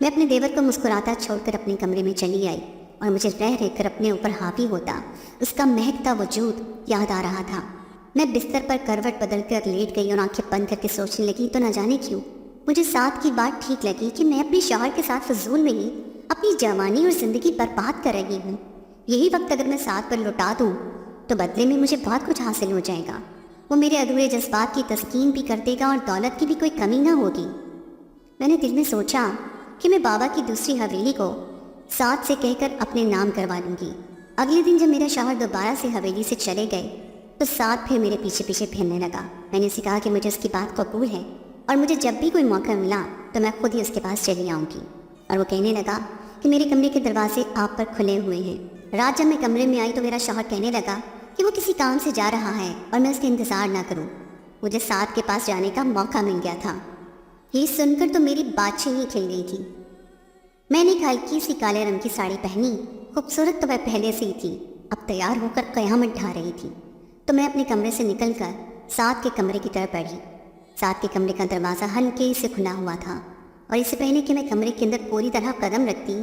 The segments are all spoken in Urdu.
میں اپنے دیور کو مسکراتا چھوڑ کر اپنے کمرے میں چلی آئی اور مجھے رہ رہ کر اپنے اوپر حاوی ہوتا اس کا مہکتا وجود یاد آ رہا تھا۔ میں بستر پر کروٹ بدل کر لیٹ گئی اور آنکھیں بند کر کے سوچنے لگی تو نہ جانے کیوں مجھے ساتھ کی بات ٹھیک لگی کہ میں اپنے شوہر کے ساتھ فضول میں ہی اپنی جوانی اور زندگی برباد کر رہی ہوں۔ یہی وقت اگر میں ساتھ پر لوٹا دوں تو بدلے میں مجھے بہت کچھ حاصل ہو جائے گا۔ وہ میرے ادھورے جذبات کی تسکین بھی کر دے گا اور دولت کی بھی کوئی کمی نہ ہوگی۔ میں نے دل میں سوچا کہ میں بابا کی دوسری حویلی کو ساتھ سے کہہ کر اپنے نام کروا لوں گی۔ اگلے دن جب میرا شوہر دوبارہ سے حویلی سے چلے گئے تو ساتھ پھر میرے پیچھے پیچھے پھرنے لگا۔ میں نے اسے کہا کہ مجھے اس کی بات قبول ہے اور مجھے جب بھی کوئی موقع ملا تو میں خود ہی اس کے پاس چلی آؤں گی۔ اور وہ کہنے لگا کہ میرے کمرے کے دروازے آپ پر کھلے ہوئے ہیں۔ رات جب میں کمرے میں آئی تو میرا شوہر کہنے لگا کہ وہ کسی کام سے جا رہا ہے اور میں اس کا انتظار نہ کروں۔ مجھے ساتھ کے پاس جانے کا موقع مل گیا تھا۔ یہ سن کر تو میری بادشاہی ہی کھل گئی تھی۔ میں نے ایک ہلکی سی کالے رنگ کی ساڑی پہنی، خوبصورت تو وہ پہلے سے ہی تھی، اب تیار ہو کر قیامت ڈھا رہی تھی۔ تو میں اپنے کمرے سے نکل کر ساتھ کے کمرے کی طرف بڑھی۔ ساتھ کے کمرے کا دروازہ ہلکے سے کھلا ہوا تھا اور اس سے پہلے کہ میں کمرے کے اندر پوری طرح قدم رکھتی،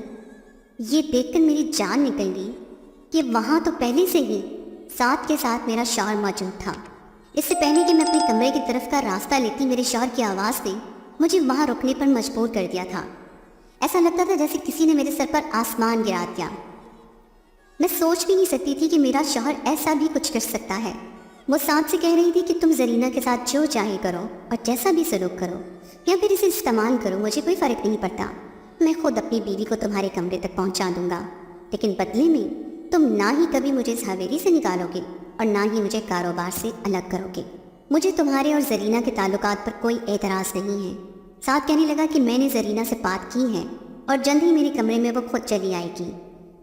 یہ دیکھ کر میری جان نکل گئی کہ وہاں تو پہلے سے ہی ساتھ کے ساتھ میرا شوہر موجود تھا۔ اس سے پہلے کہ میں اپنے کمرے کی طرف کا راستہ لیتی، میرے شوہر کی آواز نے مجھے وہاں رکنے پر مجبور کر دیا تھا۔ ایسا لگتا تھا جیسے کسی نے میرے سر پر آسمان گرا دیا۔ میں سوچ بھی نہیں سکتی تھی کہ میرا شوہر ایسا بھی کچھ کر سکتا ہے۔ وہ ساتھ سے کہہ رہی تھی کہ تم زرینہ کے ساتھ جو چاہے کرو اور جیسا بھی سلوک کرو یا پھر اسے استعمال کرو، مجھے کوئی فرق نہیں پڑتا، میں خود اپنی بیوی کو تمہارے کمرے تک پہنچا دوں گا، لیکن بدلے میں تم نہ ہی کبھی مجھے اس حویلی سے نکالو گے اور نہ ہی مجھے کاروبار سے الگ کرو گے۔ مجھے تمہارے اور زرینہ کے تعلقات پر کوئی اعتراض نہیں ہے۔ ساتھ کہنے لگا کہ میں نے زرینہ سے بات کی ہے اور جلد ہی میرے کمرے میں وہ خود چلی آئے گی،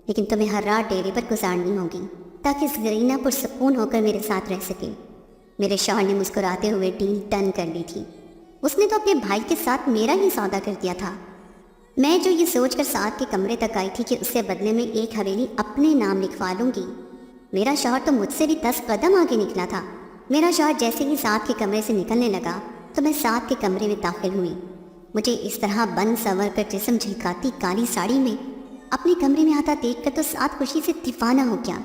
لیکن تمہیں ہر رات ڈیرے پر گزارنی ہوگی تاکہ زرینہ پرسکون ہو کر میرے ساتھ رہ سکے۔ میرے شوہر نے مسکراتے ہوئے ڈیل ڈن کر لی تھی۔ اس نے تو اپنے بھائی کے ساتھ میرا ہی سودا کر دیا تھا۔ میں جو یہ سوچ کر ساتھ کے کمرے تک آئی تھی کہ اس سے بدلے میں ایک حویلی اپنے نام لکھوا لوں گی، میرا شوہر تو مجھ سے بھی 10 قدم آگے نکلا تھا۔ میرا شوہر جیسے ہی ساتھ کے کمرے سے نکلنے لگا تو میں ساتھ کے کمرے میں داخل ہوئی۔ مجھے اس طرح بن سنور کر جسم جھلکاتی کالی ساڑی میں اپنے کمرے میں آتا دیکھ کر تو ساتھ خوشی سے دیوانہ ہو گیا۔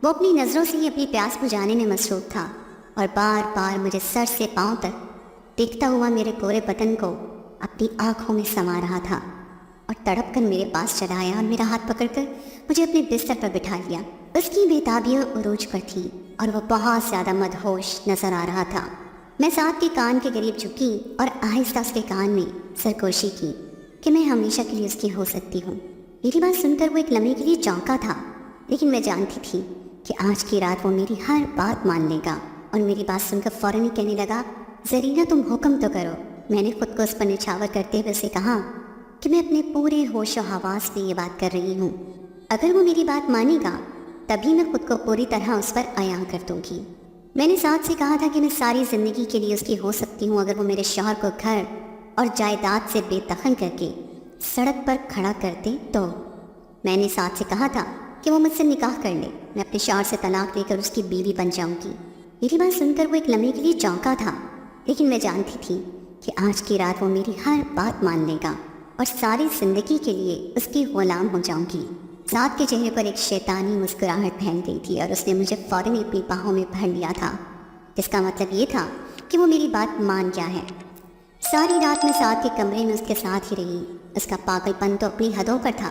وہ اپنی نظروں سے ہی اپنی پیاس بجھانے میں مصروف تھا اور بار بار مجھے سر سے پاؤں تک دیکھتا ہوا میرے گورے بدن کو اپنی آنکھوں میں سما رہا تھا اور تڑپ کر میرے پاس چلا آیا اور میرا ہاتھ پکڑ کر مجھے اپنے بستر پر بٹھا لیا۔ اس کی بےتابیاں عروج پر تھی اور وہ بہت زیادہ مدہوش نظر آ رہا تھا۔ میں ساتھ کے کان کے قریب جھکی اور آہستہ اس کے کان میں سرگوشی کی کہ میں ہمیشہ کے لیے اس کی ہو سکتی ہوں۔ میری بات سن کر وہ ایک لمحے کے لیے چونکا تھا، لیکن میں جانتی تھی کہ آج کی رات وہ میری ہر بات مان لے گا اور میری بات سن کر فوراً ہی کہنے لگا، زرینہ تم حکم تو کرو۔ میں نے خود کو اس پر نچھاور کرتے ہوئے اسے کہا کہ میں اپنے پورے ہوش و حواس میں یہ بات کر رہی ہوں، اگر وہ میری بات مانے گا تبھی میں خود کو پوری طرح اس پر عیاں کر دوں گی۔ میں نے ساتھ سے کہا تھا کہ میں ساری زندگی کے لیے اس کی ہو سکتی ہوں اگر وہ میرے شوہر کو گھر اور جائیداد سے بے دخل کر کے سڑک پر کھڑا کر دے تو۔ میں نے ساتھ سے کہا تھا کہ وہ مجھ سے نکاح کر لے، میں اپنے شوہر سے طلاق لے کر اس کی بیوی بن جاؤں گی۔ میری بات سن کر وہ ایک لمحے کے لیے چونکا تھا، لیکن میں جانتی تھی کہ آج کی رات وہ میری ہر بات مان لے گا اور ساری زندگی کے لیے اس کی غلام ہو جاؤں گی۔ ساتھ کے چہرے پر ایک شیطانی مسکراہٹ پھیل گئی تھی اور اس نے مجھے فوراً اپنی باہوں میں بھر لیا تھا، جس کا مطلب یہ تھا کہ وہ میری بات مان گیا ہے۔ ساری رات میں ساتھ کے کمرے میں اس کے ساتھ ہی رہی۔ اس کا پاگل پن تو اپنی حدوں پر تھا،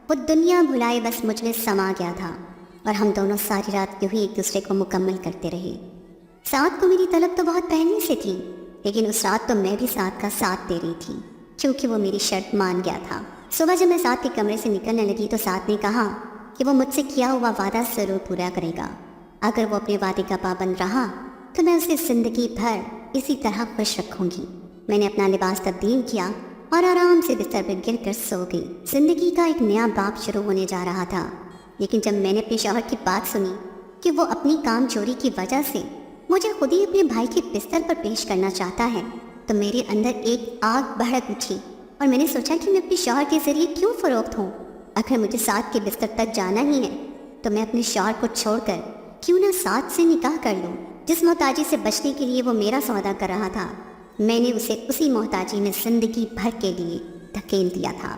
وہ دنیا بھلائے بس مجھ میں سما گیا تھا اور ہم دونوں ساری رات یوں ہی ایک دوسرے کو مکمل کرتے رہے۔ ساتھ کو میری طلب تو بہت پہلے سے تھی، لیکن اس رات تو میں بھی ساتھ کا ساتھ دے رہی تھی کیونکہ وہ میری شرط مان گیا تھا۔ صبح جب میں ساتھ کے کمرے سے نکلنے لگی تو ساتھ نے کہا کہ وہ مجھ سے کیا ہوا وعدہ ضرور پورا کرے گا۔ اگر وہ اپنے وعدے کا پابند رہا تو میں اسے زندگی بھر اسی طرح خوش رکھوں گی۔ میں نے اپنا لباس تبدیل کیا اور آرام سے بستر پر گر کر سو گئی۔ زندگی کا ایک نیا باب شروع ہونے جا رہا تھا، لیکن جب میں نے اپنے شوہر کی بات سنی کہ وہ اپنی کام چوری کی وجہ سے مجھے خود ہی اپنے بھائی کے بستر پر پیش کرنا چاہتا ہے تو میرے اندر ایک آگ بھڑک اٹھی اور میں نے سوچا کہ میں اپنے شوہر کے ذریعے کیوں فروخت ہوں۔ اگر مجھے ساتھ کے بستر تک جانا ہی ہے تو میں اپنے شوہر کو چھوڑ کر کیوں نہ ساتھ سے نکاح کر لوں۔ جس محتاجی سے بچنے کے لیے وہ میرا سودا کر رہا تھا، میں نے اسے اسی محتاجی میں زندگی بھر کے لیے دھکیل دیا تھا۔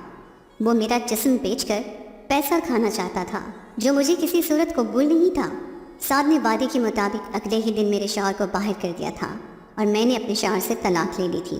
وہ میرا جسم بیچ کر پیسہ کھانا چاہتا تھا، جو مجھے کسی صورت قبول نہیں تھا۔ سعد نے وعدے کے مطابق اگلے ہی دن میرے شوہر کو باہر کر دیا تھا اور میں نے اپنے شوہر سے طلاق لے لی تھی۔